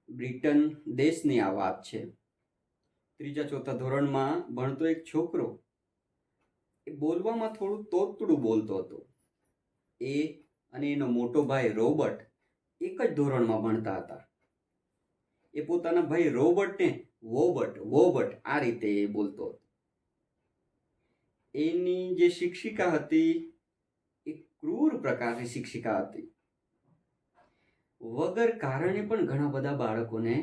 Britain દેશની આ વાત છે. ત્રીજા ચોથા ધોરણમાં ભણતો એક છોકરો એ બોલવામાં થોડું તોતડું બોલતો હતો. એ અને એનો મોટો ભાઈ રોબર્ટ એક જ ધોરણમાં ભણતા હતા. એ પોતાના ભાઈ રોબર્ટને વોબર્ટ વોબર્ટ આ રીતે એ બોલતો હતો. એની જે શિક્ષિકા હતી એ ક્રૂર પ્રકારની શિક્ષિકા હતી. વગર કારણે પણ ઘણા બધા બાળકોને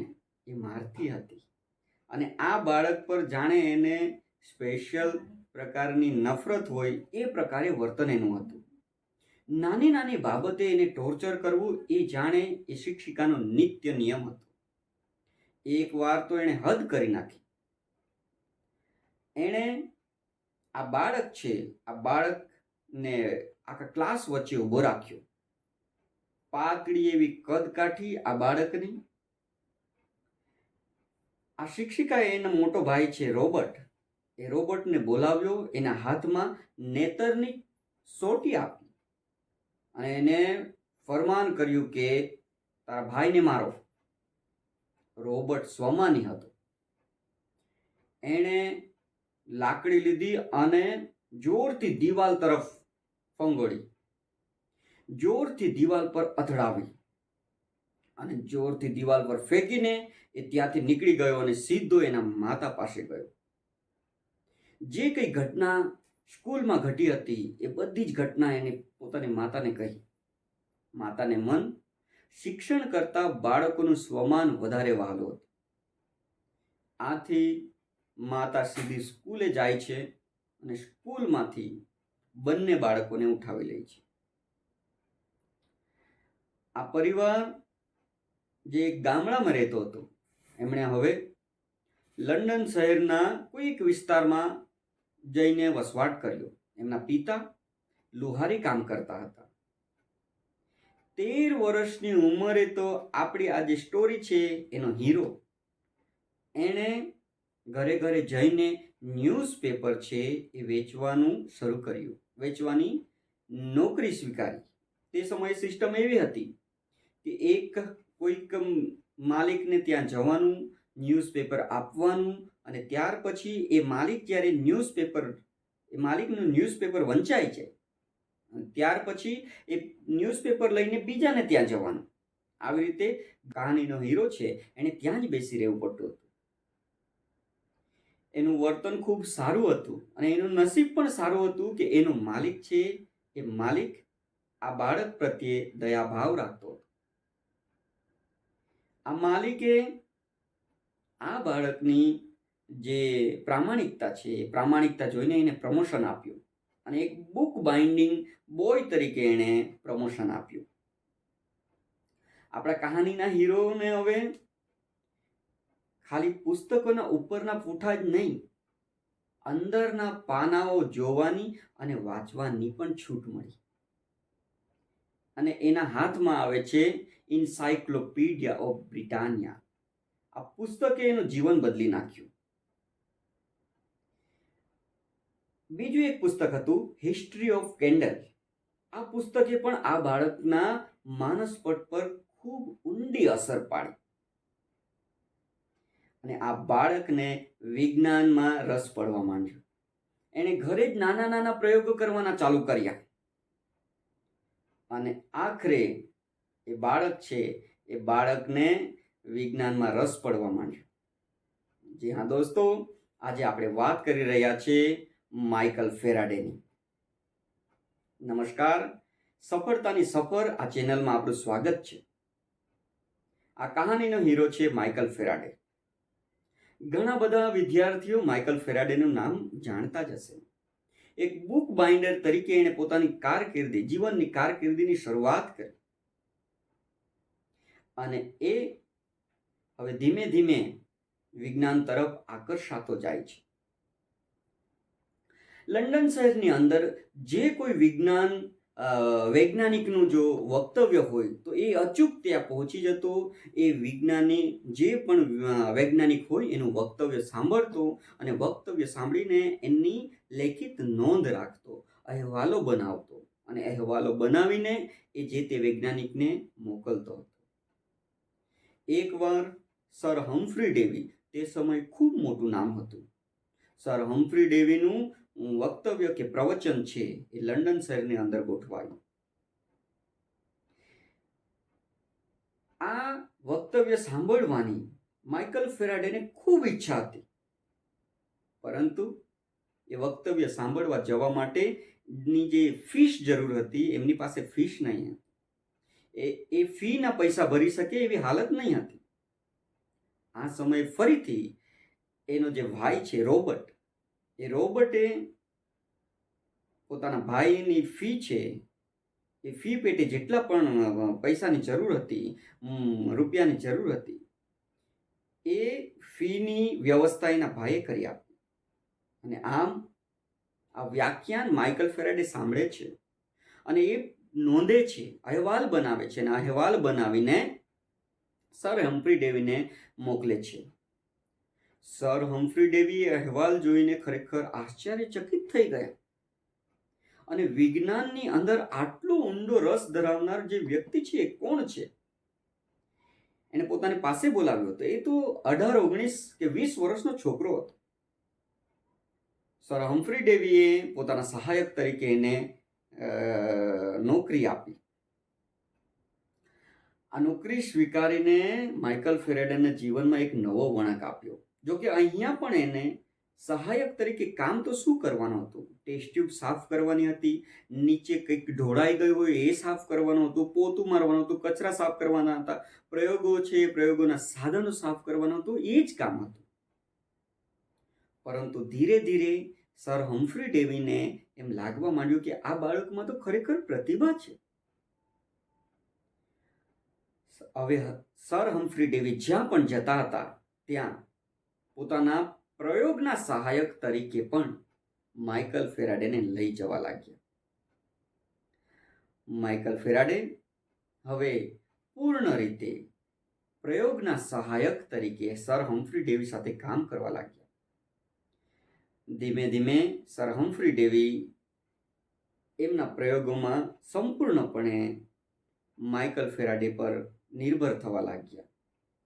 એ મારતી હતી અને આ બાળક પર જાણે એને સ્પેશિયલ પ્રકારની નફરત હોય એ પ્રકારે વર્તન એનું હતું. નાની નાની બાબતે એને ટોર્ચર કરવું એ જાણે એ શિક્ષિકાનો નિત્ય નિયમ હતો. એક વાર તો એણે હદ કરી નાખી. એણે આ બાળક છે, આ બાળકને આખા ક્લાસ વચ્ચે ઊભો રાખ્યો. પાતળી એવી કદ કાઠી આ બાળકની. આ શિક્ષિકાએ એનો મોટો ભાઈ છે રોબર્ટ, એ રોબર્ટને બોલાવ્યો, એના હાથમાં નેતરની સોટી આપી અને એને ફરમાન કર્યું કે તારા ભાઈને મારો. રોબર્ટ સ્વમાની હતો. એણે લાકડી લીધી અને જોરથી દિવાલ તરફ ફંગોળી, જોરથી દિવાલ પર અથડાવી અને જોરથી દિવાલ પર ફેંકીને એ ત્યાંથી નીકળી ગયો અને સીધો એના માતા પાસે ગયો. જે કંઈ ઘટના સ્કૂલમાં ઘટી હતી એ બધી જ ઘટના એને પોતાની માતાને કહી. માતાને મન શિક્ષણ કરતા બાળકોનું સ્વમાન વધારે વહાલું હતું. આથી માતા સીધી સ્કૂલે જાય છે અને સ્કૂલમાંથી બંને બાળકોને ઉઠાવી લે છે. આ પરિવાર જે ગામડામાં રહેતો હતો એમણે હવે લંડન શહેરના કોઈક વિસ્તારમાં જઈને વસવાટ કર્યો. એમના પિતા લુહારી કામ કરતા હતા. 13 વર્ષની ઉંમરે તો આપણી આ જે સ્ટોરી છે એનો હીરો એણે ઘરે ઘરે જઈને ન્યૂઝપેપર છે એ વેચવાનું શરૂ કર્યું, વેચવાની નોકરી સ્વીકારી. તે સમયે સિસ્ટમ એવી હતી કે કોઈક માલિકને ત્યાં જવાનું, ન્યૂઝપેપર આપવાનું અને ત્યાર પછી એ માલિક જ્યારે માલિકનું ન્યૂઝપેપર વંચાઈ જાય ત્યાર પછી એ ન્યૂઝપેપર લઈને બીજાને ત્યાં જવાનું. આવી રીતે કહાનીનો હીરો છે એને ત્યાં જ બેસી રહેવું પડતું હતું. એનું વર્તન ખૂબ સારું હતું અને એનું નસીબ પણ સારું હતું કે એનો માલિક છે એ માલિક આ બાળક પ્રત્યે દયાભાવ રાખતો હતો. આ માલિકે આ બાળકની જે પ્રામાણિકતા છે એ પ્રામાણિકતા જોઈને એને પ્રમોશન આપ્યું અને એક બુક બાઇન્ડિંગ બોય તરીકે એણે પ્રમોશન આપ્યું. આપણા કહાનીના હીરોને હવે ખાલી પુસ્તકોના ઉપરના પૂઠા જ નહીં, અંદરના પાનાઓ જોવાની અને વાંચવાની પણ છૂટ મળી. અને એના હાથમાં આવે છે ઇન્સાઇક્લોપીડિયા ઓફ બ્રિટાનિયા. આ પુસ્તકે એનું જીવન બદલી નાખ્યું. બીજું એક પુસ્તક હતું હિસ્ટ્રી ઓફ કેન્ડલ. આ પુસ્તકે પણ આ બાળકના માનસપટ પર ખૂબ ઊંડી અસર પાડી અને આ બાળકને વિજ્ઞાનમાં રસ પડવા માંડ્યો. એણે ઘરે જ નાના નાના પ્રયોગો કરવાના ચાલુ કર્યા અને આખરે એ બાળક છે એ બાળકને વિજ્ઞાનમાં રસ પડવા માંડ્યો. જી હા દોસ્તો, આજે આપણે વાત કરી રહ્યા છીએ માઇકલ ફેરાડેની. નમસ્કાર, સફળતાની સફર આ ચેનલમાં આપણું સ્વાગત છે. આ કહાનીનો હીરો છે માઇકલ ફેરાડે. ઘણા બધા વિદ્યાર્થીઓ માઇકલ ફેરાડેનું નામ જાણતા જ હશે. એક બુક બાઇન્ડર તરીકે એણે પોતાની જીવનની કારકિર્દીની શરૂઆત કરી અને એ હવે ધીમે ધીમે વિજ્ઞાન તરફ આકર્ષાતો જાય છે. લંડન શહેરની અંદર જે કોઈ વૈજ્ઞાનિકનું જો વક્તવ્ય હોય તો એ અચૂક ત્યાં પહોંચી જતો. એ વિજ્ઞાની જે પણ વૈજ્ઞાનિક હોય એનું વક્તવ્ય સાંભળતો અને વક્તવ્ય સાંભળીને એની લેખિત નોંધ રાખતો, અહેવાલો બનાવતો અને અહેવાલો બનાવીને એ જે તે વૈજ્ઞાનિકને મોકલતો હતો. એકવાર સર હમ્ફ્રી ડેવી, તે સમયે ખૂબ મોટું નામ હતું. સર હમ્ફ્રી ડેવીનું વક્તવ્ય કે પ્રવચન છે એ લંડન શહેરની અંદર ગોઠવાયું. આ વક્તવ્ય સાંભળવાની માઇકલ ફેરાડેને ખૂબ ઈચ્છા હતી, પરંતુ એ વક્તવ્ય સાંભળવા જવા માટેની જે ફીસ જરૂર હતી, એમની પાસે ફીસ નહીં હતી. એ ફીના પૈસા ભરી શકે એવી હાલત નહીં હતી. આ સમયે ફરીથી એનો જે ભાઈ છે રોબર્ટ, એ રોબર્ટે પોતાના ભાઈની ફી છે એ ફી પેટે જેટલા પણ પૈસાની જરૂર હતી, રૂપિયાની જરૂર હતી, એ ફીની વ્યવસ્થા એના ભાઈએ કરી આપી. અને આમ આ વ્યાખ્યાન માઇકલ ફેરાડે સાંભળે છે અને એ નોંધે છે, અહેવાલ બનાવે છે, અને અહેવાલ બનાવીને સર હમ્ફ્રી ડેવીને મોકલે છે. સર હમ્ફ્રી ડેવી અહેવાલ જોઈને ખરેખર આશ્ચર્યચકિત થઈ ગયા. અને વિજ્ઞાનની અંદર આટલો ઊંડો રસ ધરાવનાર જે વ્યક્તિ છે એ કોણ છે? એને પોતાની પાસે બોલાવ્યો હતો. એ તો 18, 19 કે 20 વર્ષનો છોકરો હતો. સર હમ્ફ્રી ડેવીએ પોતાના સહાયક તરીકે એને નોકરી આપી. આ નોકરી સ્વીકારીને માઇકલ ફેરાડેના જીવનમાં એક નવો વળાંક આપ્યો. જો કે અહીંયા પણ એને સહાયક તરીકે કામ તો શું કરવાનું હતું? ટેસ્ટ ટ્યુબ સાફ કરવાની હતી, નીચે કંઈક ઢોળાઈ ગયું હોય એ સાફ કરવાનું હતું, પોતું મારવાનું હતું, કચરા સાફ કરવાના હતા, પ્રયોગો છે એ પ્રયોગોના સાધનો સાફ કરવાનું હતું, એ જ કામ હતું. પરંતુ ધીરે ધીરે સર હમ્ફ્રી ડેવીને એમ લાગવા માંડ્યું કે આ બાળકમાં તો ખરેખર પ્રતિભા છે. હવે સર હમ્ફ્રી ડેવી જ્યાં પણ જતા હતા ત્યાં પોતાના પ્રયોગના સહાયક તરીકે પણ માઇકલ ફેરાડેને લઈ જવા લાગ્યા. માઇકલ ફેરાડે હવે પૂર્ણ રીતે પ્રયોગના સહાયક તરીકે સર હમ્ફ્રી ડેવી સાથે કામ કરવા લાગ્યા. ધીમે ધીમે સર હમ્ફ્રી ડેવી એમના પ્રયોગોમાં સંપૂર્ણપણે માઇકલ ફેરાડે પર નિર્ભર થવા લાગ્યા.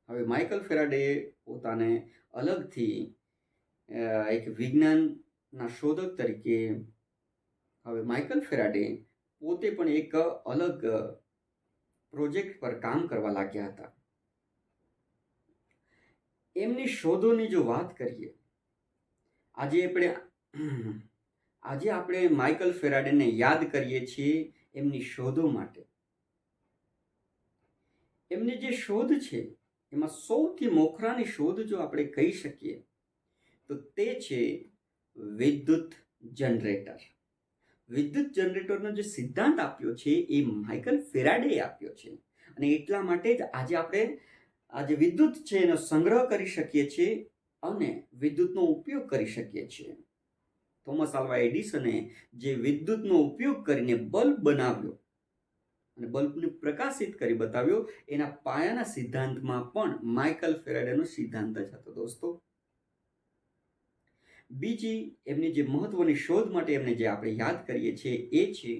હવે માઇકલ ફેરાડેએ પોતાને અલગથી એક વિજ્ઞાનના શોધક તરીકે હવે માઇકલ ફેરાડે પોતે પણ એક અલગ પ્રોજેક્ટ પર કામ કરવા લાગ્યા હતા. એમની શોધોની જો વાત કરીએ, આજે આપણે માઇકલ ફેરાડેને યાદ કરીએ છીએ એમની શોધો માટે. એમની જે શોધ છે એમાં સૌથી મોખરાની શોધ જો આપણે કહી શકીએ તો તે છે વિદ્યુત જનરેટર. વિદ્યુત જનરેટરનો જે સિદ્ધાંત આપ્યો છે એ માઇકલ ફેરાડેએ આપ્યો છે, અને એટલા માટે જ આજે આપણે આજે વિદ્યુત છે એનો સંગ્રહ કરી શકીએ છીએ અને વિદ્યુતનો ઉપયોગ કરી શકીએ છીએ. થોમસ આલ્વા એડિસને જે વિદ્યુતનો ઉપયોગ કરીને બલ્બ બનાવ્યો અને બલ્બને પ્રકાશિત કરી બતાવ્યો, એના પાયાના સિદ્ધાંતમાં પણ માઇકલ ફેરાડેનો સિદ્ધાંત જ હતો. દોસ્તો, બીજી એમની જે મહત્વની શોધ માટે એમને જે આપણે યાદ કરીએ છીએ એ છે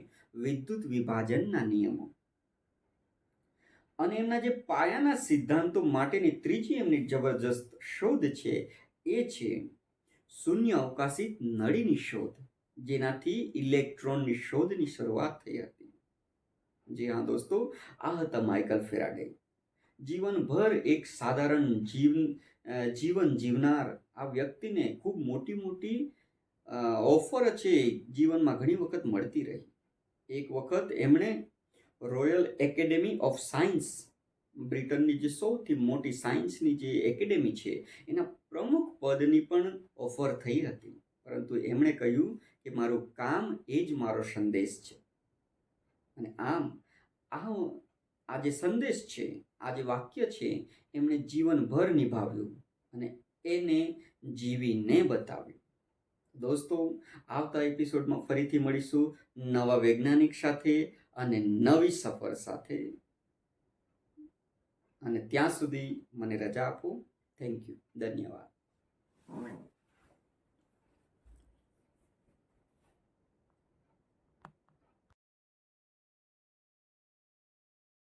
વિદ્યુત વિભાજનના નિયમો. અને એમના જે પાયાના સિદ્ધાંતો માટેની ત્રીજી એમની જબરજસ્ત શોધ છે એ છે શૂન્ય અવકાશી નળીની શોધ, જેનાથી ઇલેક્ટ્રોનની શોધની શરૂઆત થઈ હતી. જી હા દોસ્તો, આ હતા માઇકલ ફેરાડે. જીવનભર એક સાધારણ જીવન જીવનાર આ વ્યક્તિને ખૂબ મોટી ઓફર છે જીવનમાં ઘણી વખત મળતી રહી. એક વખત એમણે રોયલ એકેડેમી ઓફ સાયન્સ, બ્રિટનની જે સૌથી મોટી સાયન્સની જે એકેડેમી છે એના પ્રમુખ પદની પણ ઓફર થઈ હતી, પરંતુ એમણે કહ્યું કે મારું કામ એ જ મારો સંદેશ છે. અને આમ આ જે સંદેશ છે, આ જે વાક્ય છે, એમણે જીવનભર નિભાવ્યું અને એને જીવીને બતાવ્યું. દોસ્તો, આવતા એપિસોડમાં ફરીથી મળીશું નવા વૈજ્ઞાનિક સાથે અને નવી સફર સાથે. અને ત્યાં સુધી મને રજા આપો. Thank you. ધન્યવાદ.